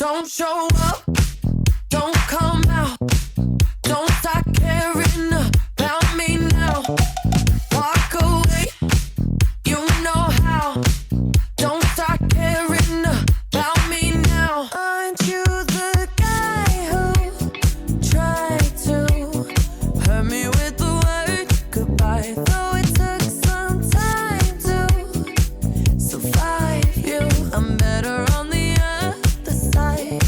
Don't show up, don't come out, don't start caring about me now. Walk away, you know how. Don't start caring about me now. Aren't you the guy who tried to hurt me with the word goodbye? Though it took some time to survive you, I'm better on the other side.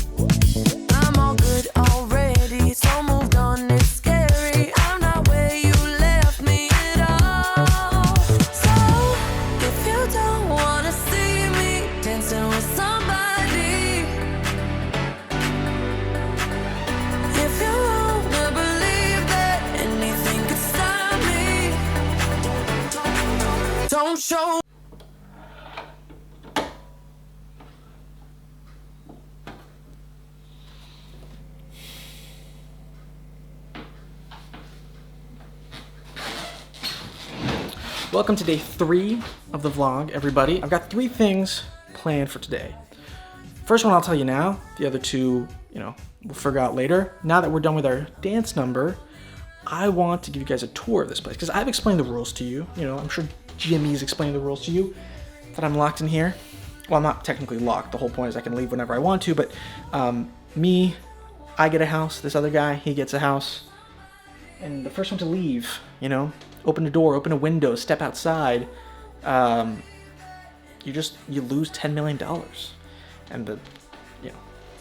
I'm all good already, so moved on, it's scary. I'm not where you left me at all. So if you don't wanna see me dancing with somebody, if you wanna believe that anything could stop me, don't show. Welcome to day 3 of the vlog, everybody. I've got 3 things planned for today. First one I'll tell you now. The other 2, we'll figure out later. Now that we're done with our dance number, I want to give you guys a tour of this place because I've explained the rules to you. I'm sure Jimmy's explained the rules to you, that I'm locked in here. Well, I'm not technically locked. The whole point is I can leave whenever I want to, but I get a house. This other guy, he gets a house. And the first one to leave, open a door, open a window, step outside, you lose $10 million. And the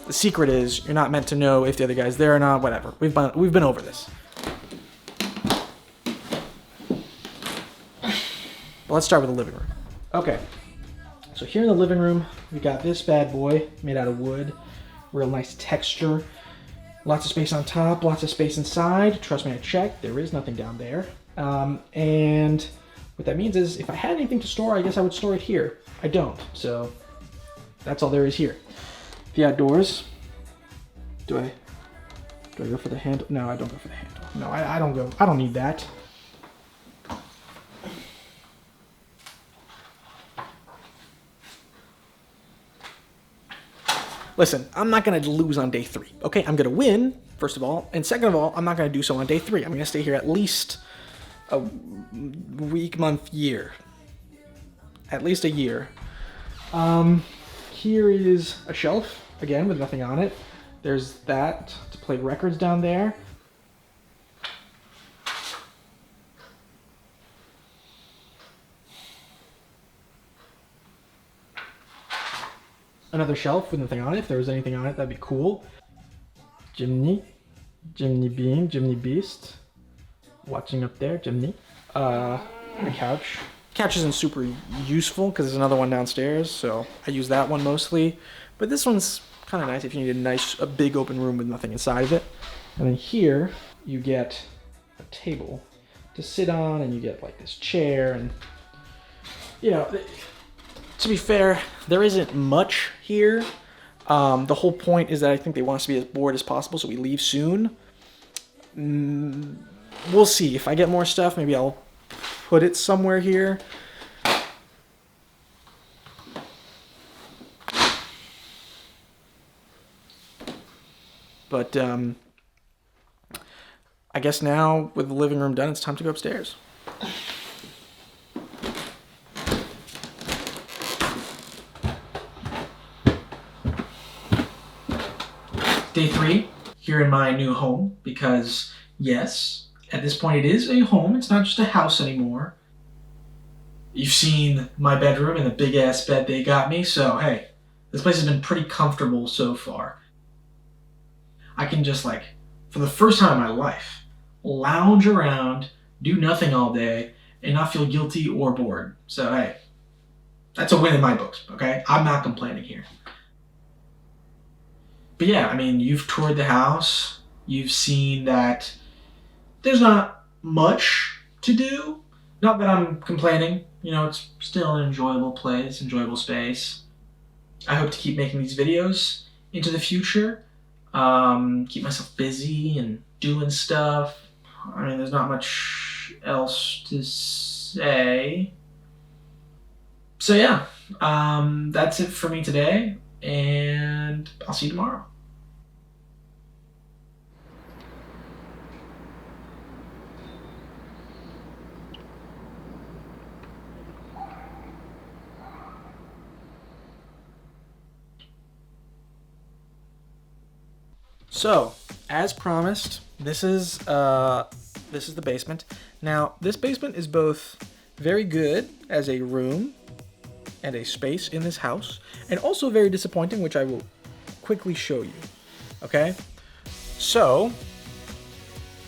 secret is you're not meant to know if the other guy's there or not, whatever. We've been over this. But let's start with the living room. Okay, so here in the living room, we got this bad boy made out of wood, real nice texture. Lots of space on top, lots of space inside. Trust me, I checked. There is nothing down there. And what that means is if I had anything to store, I guess I would store it here. I don't, so that's all there is here. The outdoors. Do I go for the handle? No, I don't go for the handle. No, I don't go. I don't need that. Listen, I'm not going to lose on day 3, okay? I'm going to win, first of all, and second of all, I'm not going to do so on day 3. I'm going to stay here at least a week, month, year. At least a year. Here is a shelf, again, with nothing on it. There's that to play records down there. Another shelf with nothing on it. If there was anything on it, that'd be cool. Jimmy Beam, Jimmy Beast. Watching up there, Jimmy. A couch. Couch isn't super useful because there's another one downstairs, so I use that one mostly. But this one's kind of nice if you need a big open room with nothing inside of it. And then here, you get a table to sit on, and you get like this chair, and to be fair, there isn't much here. The whole point is that I think they want us to be as bored as possible, so we leave soon. We'll see. If I get more stuff, maybe I'll put it somewhere here. But I guess now with the living room done, it's time to go upstairs. Day 3 here in my new home because, yes, at this point it is a home. It's not just a house anymore. You've seen my bedroom and the big ass bed they got me, so hey, this place has been pretty comfortable so far. I can just for the first time in my life, lounge around, do nothing all day, and not feel guilty or bored. So hey, that's a win in my books, okay? I'm not complaining here. But yeah, I mean, you've toured the house. You've seen that there's not much to do. Not that I'm complaining. It's still an enjoyable place, enjoyable space. I hope to keep making these videos into the future. Keep myself busy and doing stuff. I mean, there's not much else to say. So yeah, that's it for me today. And I'll see you tomorrow. So, as promised, this is the basement. Now, this basement is both very good as a room and a space in this house, and also very disappointing, which I will quickly show you. Okay? So,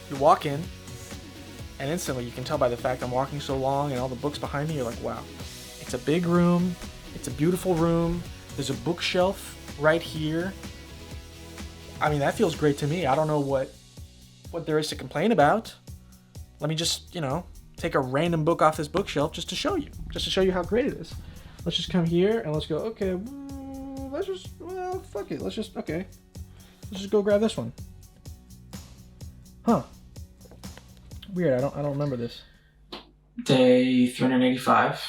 you walk in, and instantly you can tell by the fact I'm walking so long and all the books behind me, you're like, wow. It's a big room. It's a beautiful room. There's a bookshelf right here. I mean, that feels great to me. I don't know what there is to complain about. Let me just, take a random book off this bookshelf just to show you how great it is. Let's just come here and let's go, okay, fuck it. Let's just go grab this one. Huh. Weird, I don't remember this. Day 385,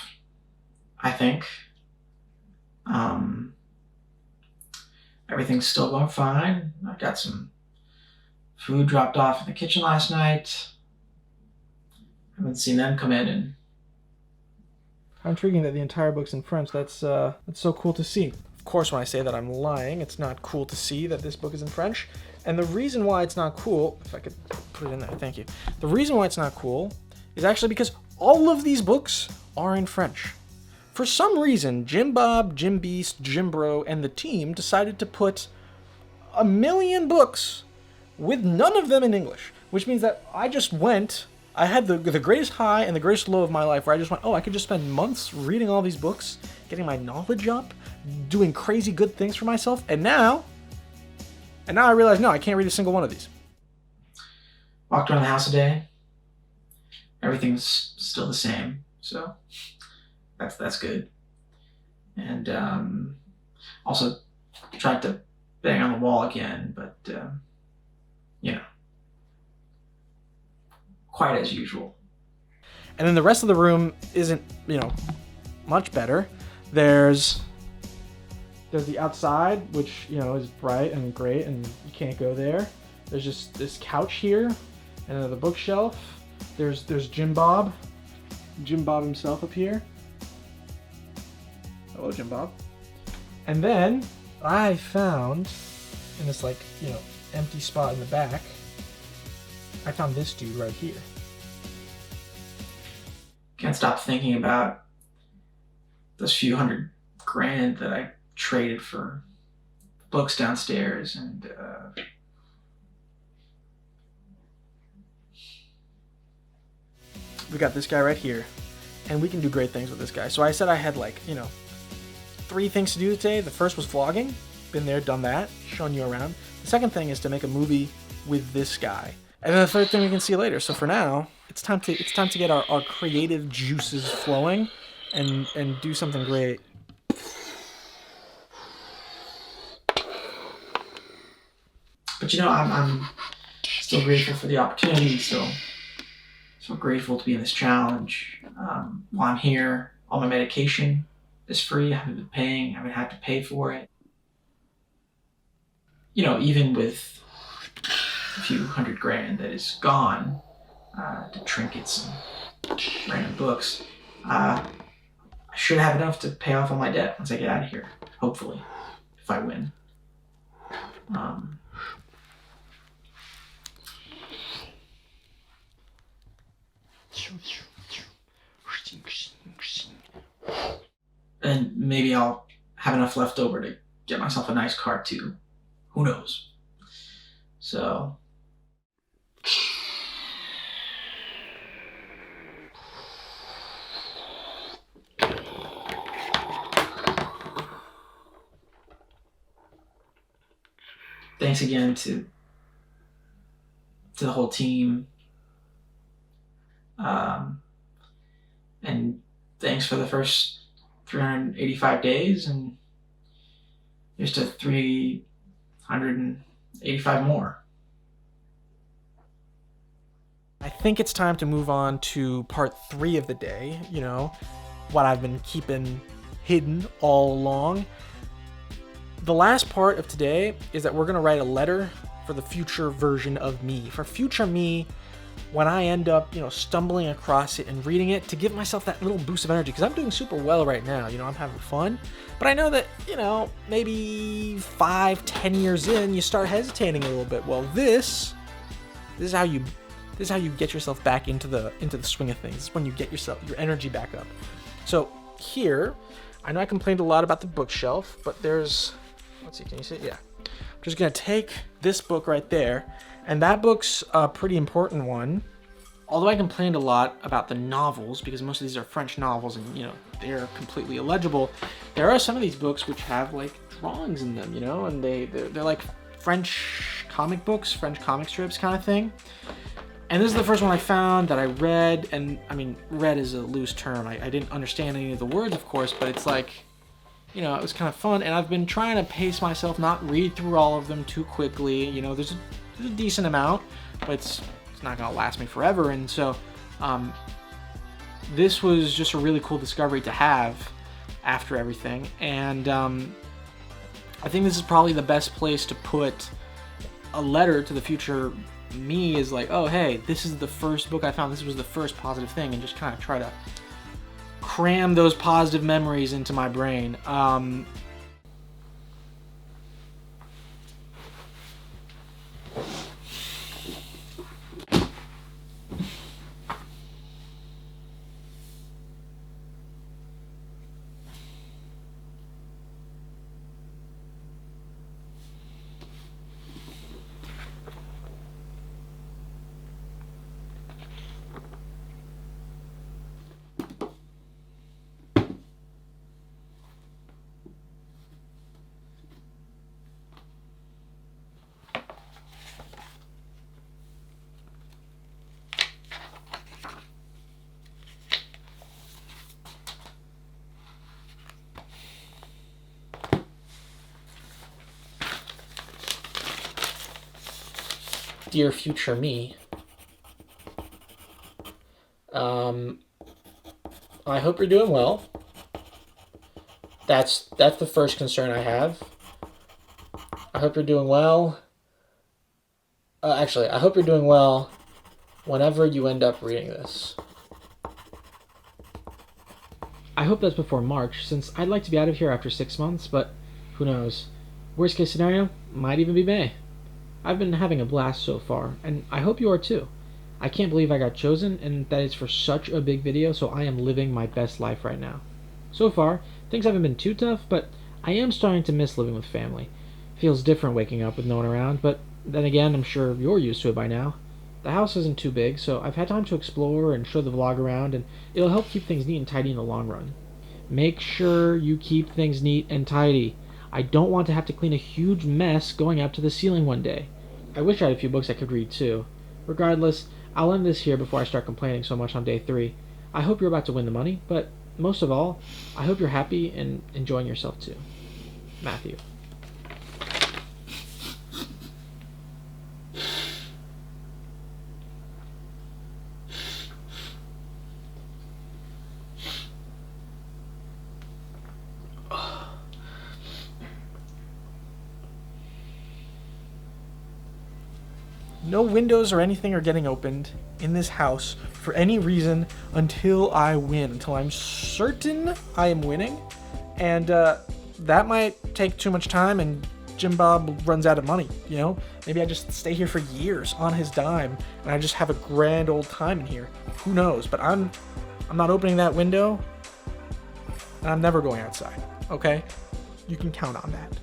I think. Everything's still going fine. I got some food dropped off in the kitchen last night. Haven't seen them come in. And how intriguing that the entire book's in French. That's so cool to see. Of course, when I say that, I'm lying. It's not cool to see that this book is in French. And the reason why it's not cool, if I could put it in there, thank you. The reason why it's not cool is actually because all of these books are in French. For some reason, Jim Bob, Jim Beast, Jim Bro, and the team decided to put 1 million books with none of them in English, which means that I had the greatest high and the greatest low of my life, where I just went, I could just spend months reading all these books, getting my knowledge up, doing crazy good things for myself, and now I realize, no, I can't read a single one of these. Walked around the house a day. Everything's still the same, so that's good. And also tried to bang on the wall again, but quite as usual. And then the rest of the room isn't, much better. There's the outside, which, is bright and great, and you can't go there. There's just this couch here, and another bookshelf. There's Jim Bob himself up here. Hello, Jim Bob. And then I found in this empty spot in the back, I found this dude right here. Can't stop thinking about those few $100,000 that I traded for books downstairs, and we got this guy right here, and we can do great things with this guy. So I said I had 3 things to do today. The first was vlogging. Been there, done that, shown you around. The second thing is to make a movie with this guy. And then the third thing we can see later. So for now, it's time to get our creative juices flowing and do something great. But I'm still grateful for the opportunity, still grateful to be in this challenge. While I'm here, all my medication is free. I haven't been paying, I haven't had to pay for it. Even with a few $100,000 that is gone to trinkets and random books, I should have enough to pay off all my debt once I get out of here, hopefully, if I win. And maybe I'll have enough left over to get myself a nice car too. Who knows? So thanks again to the whole team. And thanks for the first 385 days, and here's to 385 more. I think it's time to move on to part 3 of the day, what I've been keeping hidden all along. the last part of today is that we're going to write a letter for the future version of me. For future me, when I end up, stumbling across it and reading it, to give myself that little boost of energy, because I'm doing super well right now. I'm having fun, but I know that, maybe 5-10 years in, you start hesitating a little bit. Well, this is how you get yourself back into the swing of things. This is when you get your energy back up. So here, I know I complained a lot about the bookshelf, but let's see, can you see it? Yeah. I'm just gonna take this book right there. And that book's a pretty important one. Although I complained a lot about the novels, because most of these are French novels and, they're completely illegible, there are some of these books which have, like, drawings in them, and they're like French comic books, French comic strips kind of thing. And this is the first one I found that I read, and, read is a loose term. I didn't understand any of the words, of course, but it's like, it was kind of fun, and I've been trying to pace myself, not read through all of them too quickly. There's a decent amount, but it's not gonna last me forever. And so this was just a really cool discovery to have after everything. And I think this is probably the best place to put a letter to the future me, is like, oh hey, this is the first book I found, this was the first positive thing, and just kind of try to cram those positive memories into my brain. Dear future me, I hope you're doing well. That's the first concern I have. I hope you're doing well. Actually, I hope you're doing well whenever you end up reading this. I hope that's before March, since I'd like to be out of here after 6 months, but who knows. Worst case scenario, might even be May. I've been having a blast so far, and I hope you are too. I can't believe I got chosen, and that is for such a big video, so I am living my best life right now. So far, things haven't been too tough, but I am starting to miss living with family. Feels different waking up with no one around, but then again, I'm sure you're used to it by now. The house isn't too big, so I've had time to explore and show the vlog around, and it'll help keep things neat and tidy in the long run. Make sure you keep things neat and tidy. I don't want to have to clean a huge mess going up to the ceiling one day. I wish I had a few books I could read too. Regardless, I'll end this here before I start complaining so much on day 3. I hope you're about to win the money, but most of all, I hope you're happy and enjoying yourself too. Matthew. No windows or anything are getting opened in this house for any reason until I win, until I'm certain I am winning. And that might take too much time and Jim Bob runs out of money, Maybe I just stay here for years on his dime and I just have a grand old time in here. Who knows? But I'm not opening that window and I'm never going outside, okay? You can count on that.